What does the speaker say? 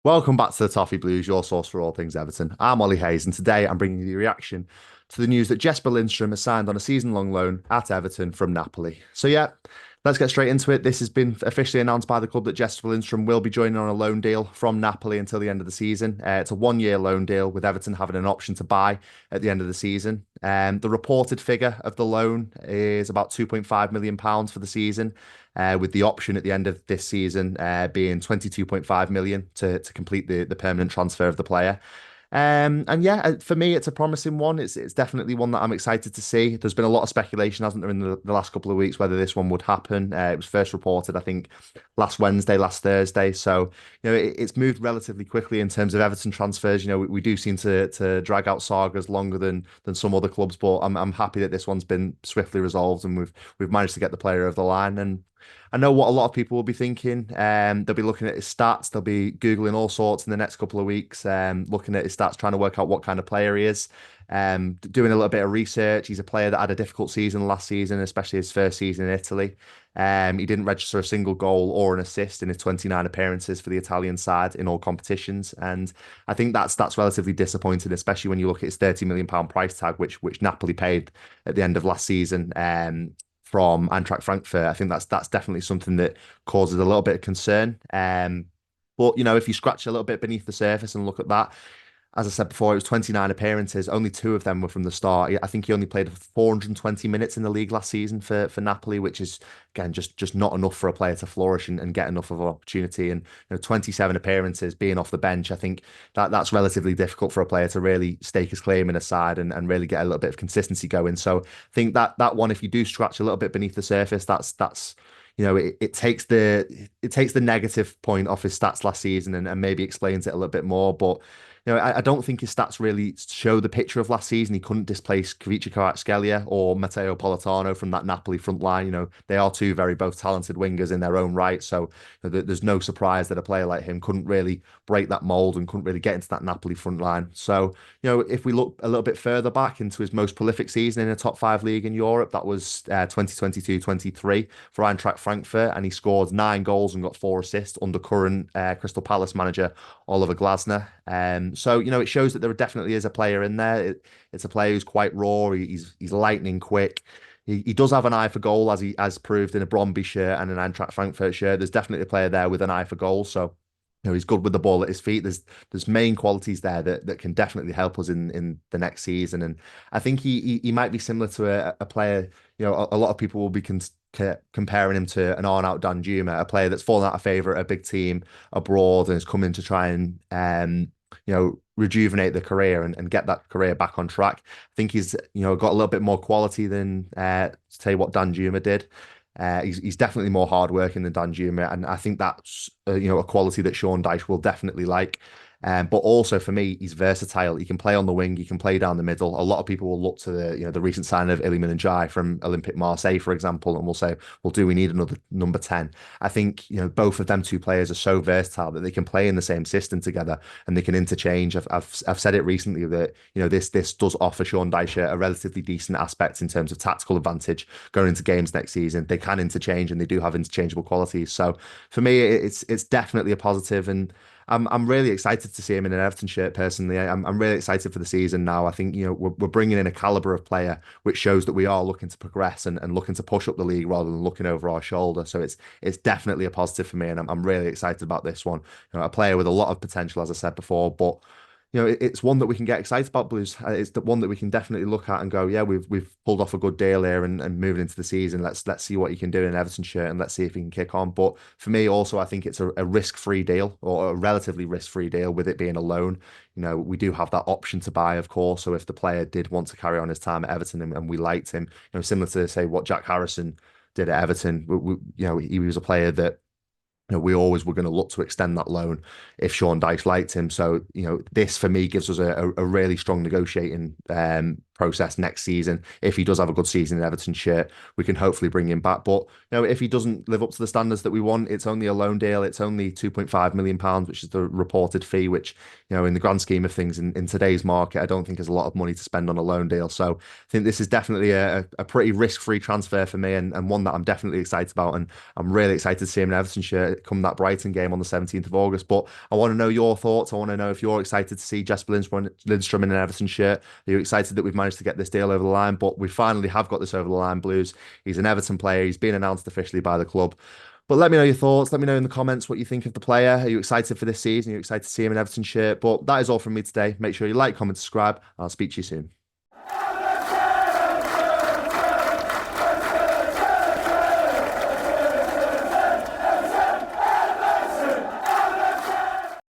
Welcome back to the Toffee Blues, your source for all things Everton. I'm Ollie Hayes, and today I'm bringing you the reaction to the news that Jesper Lindstrøm has signed on a season-long loan at Everton from Napoli. So yeah, let's get straight into it. This has been officially announced by the club that Jesper Lindstrøm will be joining on a loan deal from Napoli until the end of the season. It's a one-year loan deal with Everton having an option to buy at the end of the season. The reported figure of the loan is about £2.5 million for the season, with the option at the end of this season being 22.5 million to complete the permanent transfer of the player. And yeah, for me, it's a promising one. It's definitely one that I'm excited to see. There's been a lot of speculation, hasn't there, in the last couple of weeks whether this one would happen. It was first reported, I think, last Wednesday, last Thursday. So it's moved relatively quickly in terms of Everton transfers. We do seem to drag out sagas longer than some other clubs, but I'm happy that this one's been swiftly resolved and we've managed to get the player over the line. And I know what a lot of people will be thinking. They'll be looking at his stats. They'll be Googling all sorts in the next couple of weeks, looking at his stats, trying to work out what kind of player he is, doing a little bit of research. He's a player that had a difficult season last season, especially his first season in Italy. He didn't register a single goal or an assist in his 29 appearances for the Italian side in all competitions. And I think that's relatively disappointing, especially when you look at his £30 million price tag, which Napoli paid at the end of last season. From Eintracht Frankfurt. I think that's definitely something that causes a little bit of concern. But if you scratch a little bit beneath the surface and look at that, as I said before, it was 29 appearances. Only two of them were from the start. I think he only played 420 minutes in the league last season for Napoli, which is, again, just not enough for a player to flourish and get enough of an opportunity. And 27 appearances being off the bench, I think that's relatively difficult for a player to really stake his claim in a side and really get a little bit of consistency going. So I think that one, if you do scratch a little bit beneath the surface, that's it takes the negative point off his stats last season and maybe explains it a little bit more. But I don't think his stats really show the picture of last season. He couldn't displace Kvicha Kvaratskhelia or Matteo Politano from that Napoli front line. They are two very both talented wingers in their own right. So there's no surprise that a player like him couldn't really break that mold and couldn't really get into that Napoli front line. So, if we look a little bit further back into his most prolific season in a top five league in Europe, that was 2022-23 for Eintracht Frankfurt, and he scored 9 goals and got 4 assists under current Crystal Palace manager Oliver Glasner. So it shows that there definitely is a player in there. It's a player who's quite raw. He's lightning quick. He does have an eye for goal, as he has proved in a Bromby shirt and an Eintracht Frankfurt shirt. There's definitely a player there with an eye for goal. So he's good with the ball at his feet. There's main qualities there that can definitely help us in the next season. And I think he might be similar to a player. A lot of people will be comparing him to an Arnaut Danjuma, a player that's fallen out of favour at a big team abroad and has come in to try and rejuvenate the career and get that career back on track. I think he's got a little bit more quality than to tell you what Danjuma did. He's definitely more hardworking than Danjuma, and I think that's a quality that Sean Dyche will definitely like. But also for me, he's versatile. He can play on the wing. He can play down the middle. A lot of people will look to the recent signing of Iliman Ndiaye from Olympique Marseille, for example, and will say, well, do we need another number 10? I think both of them two players are so versatile that they can play in the same system together and they can interchange. I've said it recently that this does offer Sean Dyche a relatively decent aspect in terms of tactical advantage going into games next season. They can interchange and they do have interchangeable qualities. So for me, it's definitely a positive, and I'm really excited to see him in an Everton shirt. Personally, I'm really excited for the season now. I think we're bringing in a caliber of player which shows that we are looking to progress and looking to push up the league rather than looking over our shoulder. So it's definitely a positive for me, and I'm really excited about this one. A player with a lot of potential, as I said before, but it's one that we can get excited about, Blues. It's the one that we can definitely look at and go, yeah, we've pulled off a good deal here, and moving into the season, let's see what he can do in an Everton shirt, and let's see if he can kick on. But for me, also, I think it's a risk-free deal, or a relatively risk-free deal, with it being a loan. We do have that option to buy, of course. So if the player did want to carry on his time at Everton and we liked him, similar to say what Jack Harrison did at Everton, he was a player that we always were going to look to extend that loan if Sean Dyche liked him. So, this for me gives us a really strong negotiating process next season. If he does have a good season in Everton shirt, we can hopefully bring him back. But if he doesn't live up to the standards that we want, it's only a loan deal. It's only £2.5 million, which is the reported fee, which, in the grand scheme of things in today's market, I don't think is a lot of money to spend on a loan deal. So I think this is definitely a pretty risk-free transfer for me, and one that I'm definitely excited about. And I'm really excited to see him in Everton shirt come that Brighton game on the 17th of August. But I want to know your thoughts. I want to know if you're excited to see Jesper Lindstrom in an Everton shirt. Are you excited that we've managed to get this deal over the line? But we finally have got this over the line, Blues. He's an Everton player. He's been announced officially by the club. But let me know your thoughts. Let me know in the comments what you think of the player. Are you excited for this season? Are you excited to see him in Everton shirt? But that is all from me today. Make sure you like, comment, subscribe. I'll speak to you soon.